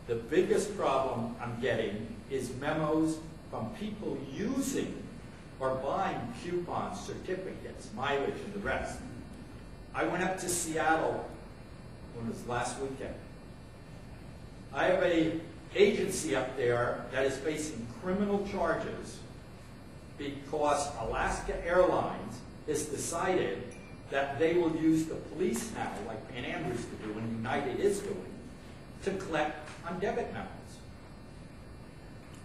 The biggest problem I'm getting is memos from people using or buying coupons, certificates, mileage, and the rest. I went up to Seattle when it was last weekend. I have an agency up there that is facing criminal charges because Alaska Airlines has decided that they will use the police now, like Pan Am used to do and United is doing, to collect on debit memos.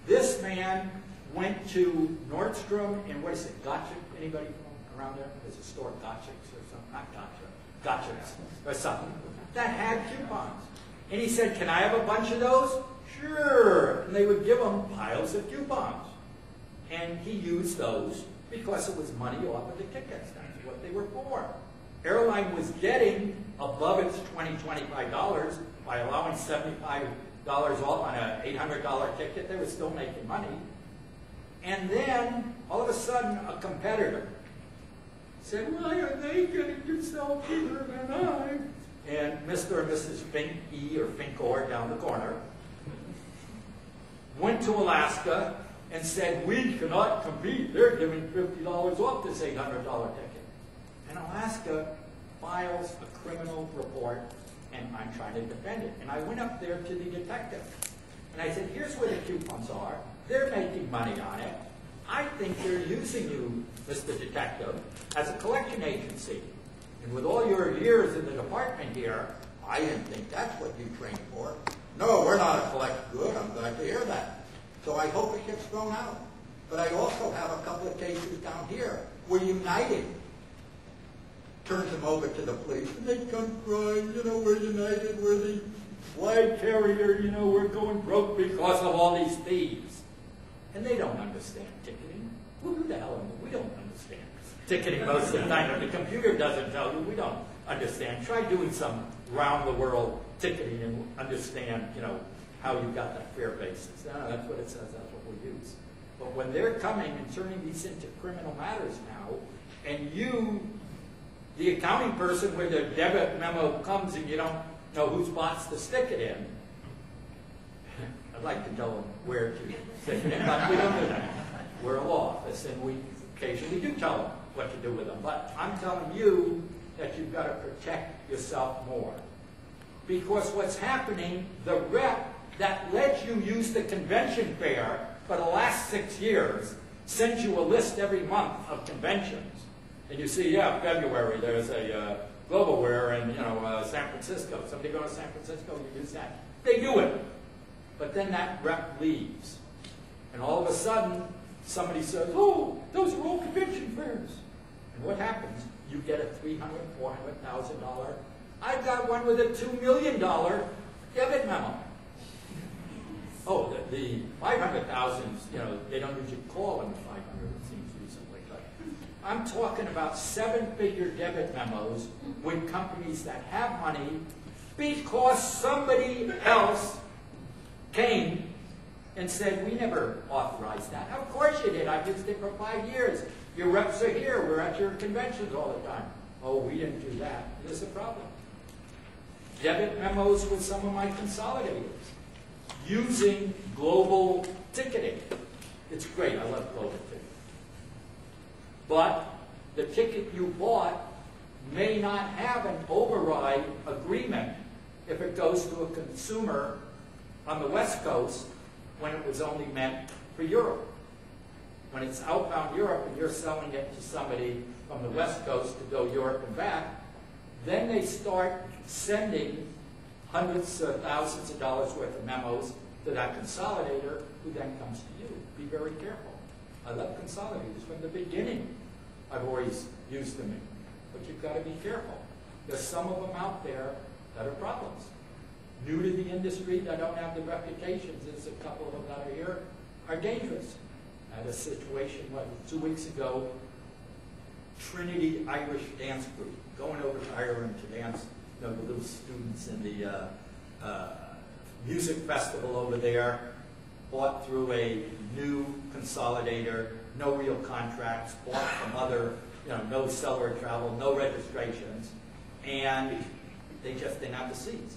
This man went to Nordstrom and what is it, Gotcha? Anybody from around there? There's a store, Gotchic's or something, not Gotcha, Gotchic's or something, that had coupons. And he said, can I have a bunch of those? Sure. And they would give him piles of coupons. And he used those because it was money off of the tickets. That's what they were for. Airline was getting above its $20, $25 by allowing $75 off on an $800 ticket. They were still making money. And then, all of a sudden, a competitor said, why are they getting to sell cheaper than I? And Mr. and Mrs. Finke or Finkor down the corner went to Alaska and said, we cannot compete. They're giving $50 off this $800 ticket. And Alaska files a criminal report, and I'm trying to defend it. And I went up there to the detective, and I said, here's where the coupons are. They're making money on it. I think they're using you, Mr. Detective, as a collection agency. And with all your years in the department here, I didn't think that's what you trained for. No, we're not a collect. Good, I'm glad to hear that. So I hope it gets thrown out. But I also have a couple of cases down here where United turns them over to the police, and they come crying, you know, we're United, we're the flag carrier, you know, we're going broke because of all these thieves. And they don't understand ticketing. Well, who the hell am I? We don't understand ticketing most of the time. If the computer doesn't tell you, we don't understand. Try doing some round-the-world ticketing and understand, you know, how you got that fair basis. No, that's what it says, that's what we use. But when they're coming and turning these into criminal matters now, and you, the accounting person where the debit memo comes and you don't know whose box to stick it in, I'd like to tell them where to stick it in, but we don't do that. We're a law office, and we occasionally do tell them what to do with them. But I'm telling you that you've got to protect yourself more. Because what's happening, the rep that lets you use the convention fair for the last 6 years sends you a list every month of conventions. And you see, yeah, February, there's a global wear in, you know, San Francisco. Somebody go to San Francisco, you use that. They do it. But then that rep leaves. And all of a sudden, somebody says, oh, those are all convention fairs. And what happens? You get a $300,000, $400,000. I've got one with a $2 million debit memo. Oh, the 500,000, you know, they don't usually call them 500, it seems recently. But I'm talking about 7-figure debit memos with companies that have money because somebody else came and said, we never authorized that. Of course you did. I've used it for 5 years. Your reps are here. We're at your conventions all the time. Oh, we didn't do that. There's a problem. Debit memos with some of my consolidators using global ticketing. It's great. I love global ticketing. But the ticket you bought may not have an override agreement if it goes to a consumer on the West Coast when it was only meant for Europe. When it's outbound Europe and you're selling it to somebody from the West Coast to go Europe and back, then they start sending hundreds of thousands of dollars worth of memos to that consolidator who then comes to you. Be very careful. I love consolidators from the beginning. I've always used them, but you've got to be careful. There's some of them out there that are problems. New to the industry that don't have the reputations, there's a couple of them that are here, are dangerous. I had a situation, 2 weeks ago, Trinity Irish Dance Group, going over to Ireland to dance, you know, the little students in the music festival over there, bought through a new consolidator, no real contracts, bought from other, you know, no seller travel, no registrations, and they just didn't have the seats.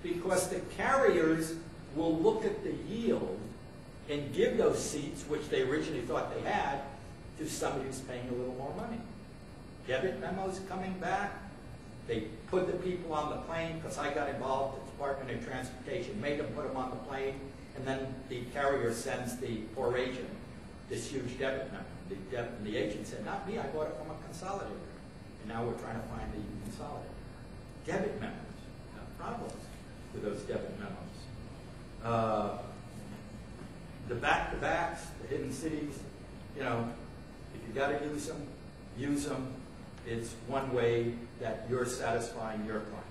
Because the carriers will look at the yield and give those seats, which they originally thought they had, to somebody who's paying a little more money. Debit memos coming back. They put the people on the plane, because I got involved, the Department of Transportation made them put them on the plane, and then the carrier sends the poor agent this huge debit memo. The agent said, not me, I bought it from a consolidator. And now we're trying to find the consolidator. Debit memos, problems with those debit memos. The back-to-backs, the hidden cities, you know, if you got to use them, use them. It's one way that you're satisfying your client.